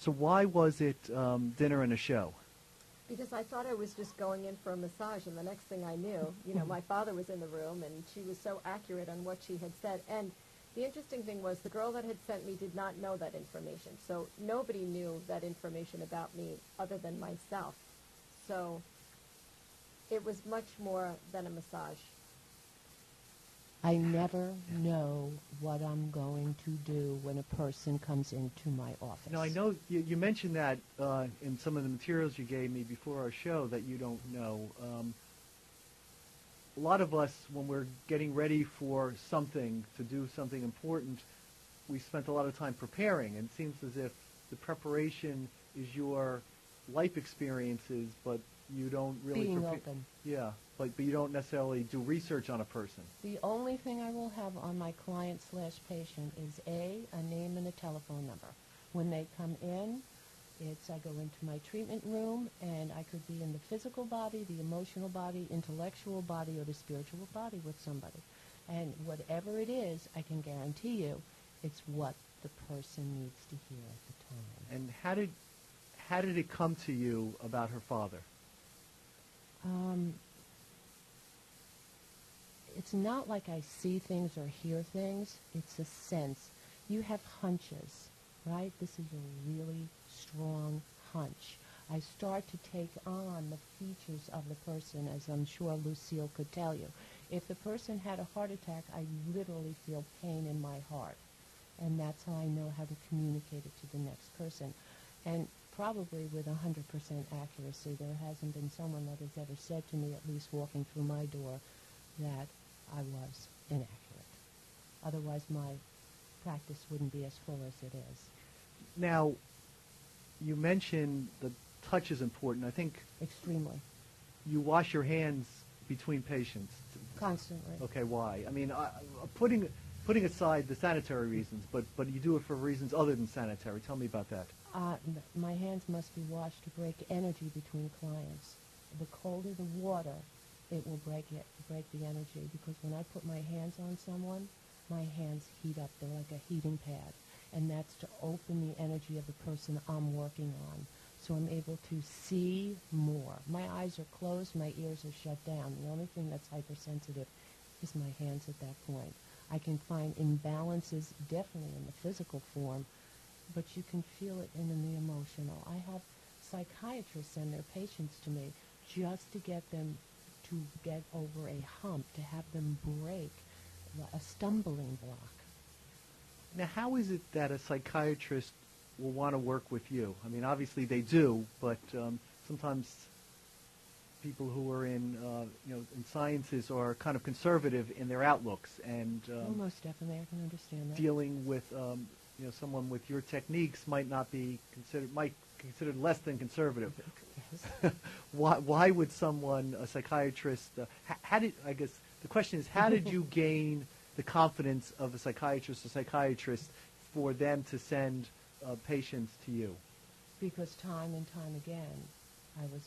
So why was it dinner and a show? Because I thought I was just going in for a massage, and the next thing I knew, my father was in the room, and she was so accurate on what she had said. And the interesting thing was the girl that had sent me did not know that information. So nobody knew that information about me other than myself. So it was much more than a massage. I never know what I'm going to do when a person comes into my office. Now, I know you mentioned that in some of the materials you gave me before our show that you don't know. A lot of us, when we're getting ready for something, to do something important, we spent a lot of time preparing, and it seems as if the preparation is your life experiences, but you don't really being open. Yeah, but you don't necessarily do research on a person. The only thing I will have on my client/patient is a name and a telephone number. When they come in, I go into my treatment room, and I could be in the physical body, the emotional body, intellectual body, or the spiritual body with somebody. And whatever it is, I can guarantee you it's what the person needs to hear at the time. And how did it come to you about her father? It's not like I see things or hear things. It's a sense. You have hunches, right? This is a really strong hunch. I start to take on the features of the person, as I'm sure Lucille could tell you. If the person had a heart attack, I literally feel pain in my heart. And that's how I know how to communicate it to the next person. And probably with 100% accuracy, there hasn't been someone that has ever said to me, at least walking through my door, that I was inaccurate. Otherwise, my practice wouldn't be as full as it is. Now, you mentioned the touch is important. I think extremely. You wash your hands between patients. Constantly. Okay, why? I mean, putting aside the sanitary reasons, but you do it for reasons other than sanitary. Tell me about that. My hands must be washed to break energy between clients. The colder the water, it will break the energy, because when I put my hands on someone, my hands heat up. They're like a heating pad, and that's to open the energy of the person I'm working on, so I'm able to see more. My eyes are closed, my ears are shut down. The only thing that's hypersensitive is my hands at that point. I can find imbalances definitely in the physical form, but you can feel it in the emotional. I have psychiatrists send their patients to me just to get them to get over a hump, to have them break a stumbling block. Now, how is it that a psychiatrist will want to work with you? I mean, obviously they do, but sometimes people who are in sciences are kind of conservative in their outlooks, and most definitely, I can understand that. Dealing with someone with your techniques might be considered less than conservative. Yes. Why would someone, a psychiatrist, I guess the question is, how did you gain the confidence of a psychiatrist for them to send patients to you? Because time and time again, I was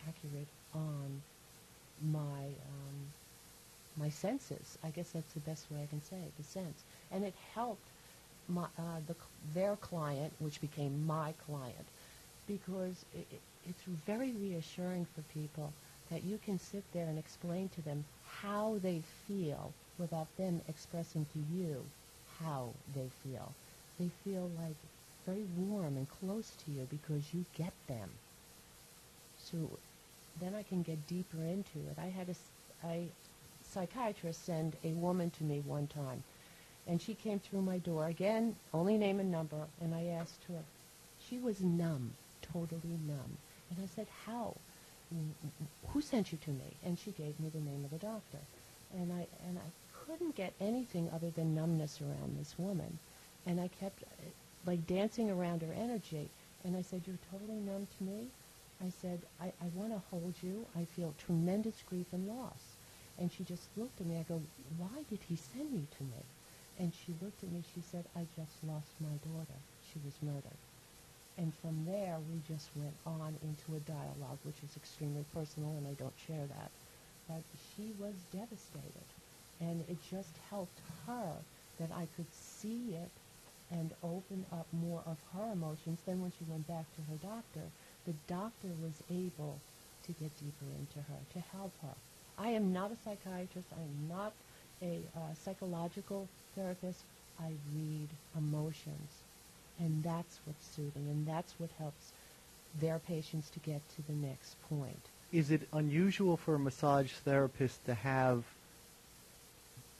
accurate on my senses. I guess that's the best way I can say it, the sense. And it helped their client, which became my client, because it's very reassuring for people that you can sit there and explain to them how they feel without them expressing to you how they feel. They feel like very warm and close to you because you get them. So then I can get deeper into it. I had a psychiatrist send a woman to me one time, and she came through my door, again, only name and number, and I asked her. She was numb, totally numb. And I said, how? Who sent you to me? And she gave me the name of the doctor. And I couldn't get anything other than numbness around this woman. And I kept dancing around her energy. And I said, you're totally numb to me? I said, I want to hold you. I feel tremendous grief and loss. And she just looked at me. I go, why did he send you to me? And she looked at me. She said, I just lost my daughter. She was murdered. And from there, we just went on into a dialogue, which is extremely personal, and I don't share that. But she was devastated. And it just helped her that I could see it and open up more of her emotions. Then when she went back to her doctor, the doctor was able to get deeper into her, to help her. I am not a psychiatrist. I am not a psychological therapist. I read emotions, and that's what's soothing, and that's what helps their patients to get to the next point. Is it unusual for a massage therapist to have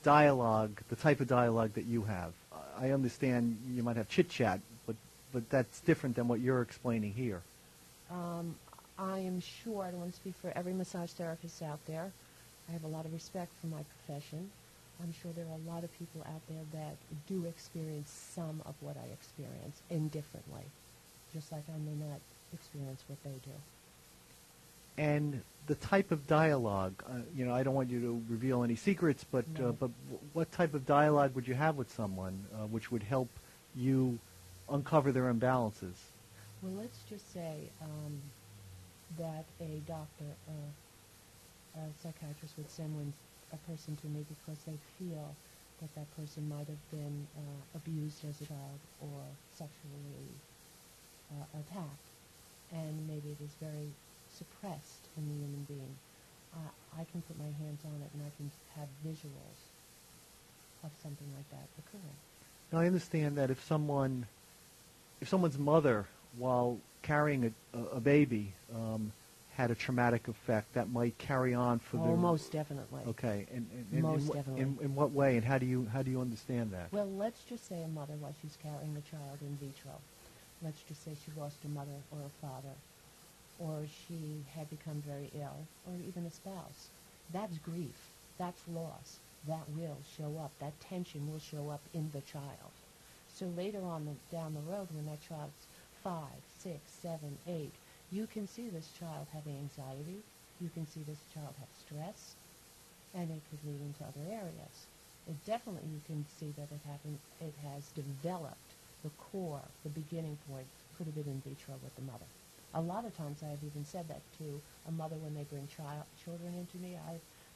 dialogue, the type of dialogue that you have? I understand you might have chit-chat, but that's different than what you're explaining here. I am sure, I don't want to speak for every massage therapist out there. I have a lot of respect for my profession. I'm sure there are a lot of people out there that do experience some of what I experience indifferently, just like I may not experience what they do. And the type of dialogue, I don't want you to reveal any secrets, but No. What type of dialogue would you have with someone which would help you uncover their imbalances? Well, let's just say that a doctor, a psychiatrist would send a person to me because they feel that that person might have been abused as a child or sexually attacked, and maybe it is very suppressed in the human being. I can put my hands on it, and I can have visuals of something like that occurring. Now, I understand that if someone's mother, while carrying a baby, had a traumatic effect, that might carry on for the... most definitely. Okay, and Most definitely. In what way, and how do you understand that? Well, let's just say a mother, while she's carrying a child in vitro, let's just say she lost a mother or a father, or she had become very ill, or even a spouse. That's grief. That's loss. That will show up. That tension will show up in the child. So later on down the road, when that child's 5, 6, 7, 8, you can see this child have anxiety. You can see this child have stress, and it could lead into other areas. Definitely you can see that it has developed the core, the beginning point, could have been in vitro with the mother. A lot of times I have even said that to a mother when they bring children into me.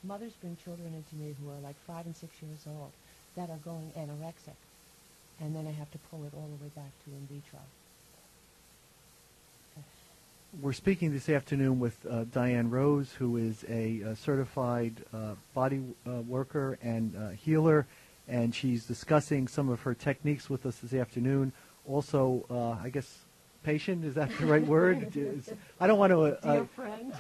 Mothers bring children into me who are like 5 and 6 years old that are going anorexic, and then I have to pull it all the way back to in vitro. We're speaking this afternoon with Diane Rose, who is a certified body worker and healer, and she's discussing some of her techniques with us this afternoon. Also, I guess, patient, is that the right word? I don't want to...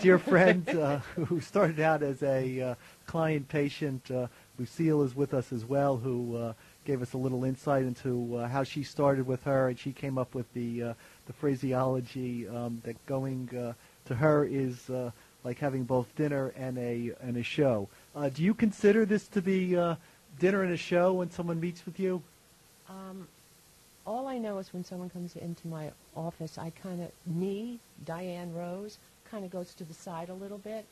dear friend who started out as a client-patient. Lucille is with us as well, who gave us a little insight into how she started with her, and she came up with the phraseology that going to her is like having both dinner and a show. Do you consider this to be dinner and a show when someone meets with you? All I know is when someone comes into my office, Diane Rose, kind of goes to the side a little bit,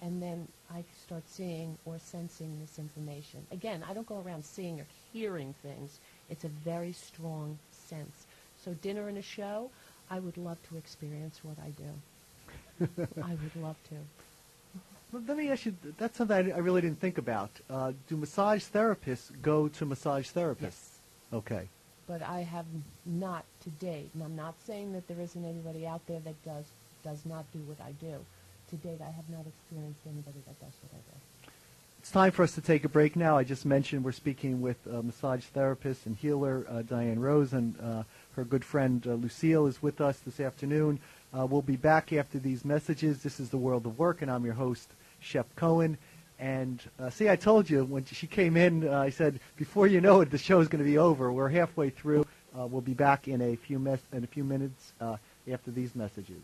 and then I start seeing or sensing this information. Again, I don't go around seeing or hearing things. It's a very strong sense. So dinner and a show, I would love to experience what I do. I would love to. Well, let me ask you, that's something I really didn't think about. Do massage therapists go to massage therapists? Yes. Okay. But I have not to date, and I'm not saying that there isn't anybody out there that does not do what I do. To date, I have not experienced anybody that does what I do. It's time for us to take a break now. I just mentioned we're speaking with massage therapist and healer Diane Rose, and her good friend Lucille is with us this afternoon. We'll be back after these messages. This is The World of Work, and I'm your host, Shep Cohen. And see, I told you when she came in, I said, before you know it, the show's going to be over. We're halfway through. We'll be back in a few minutes after these messages.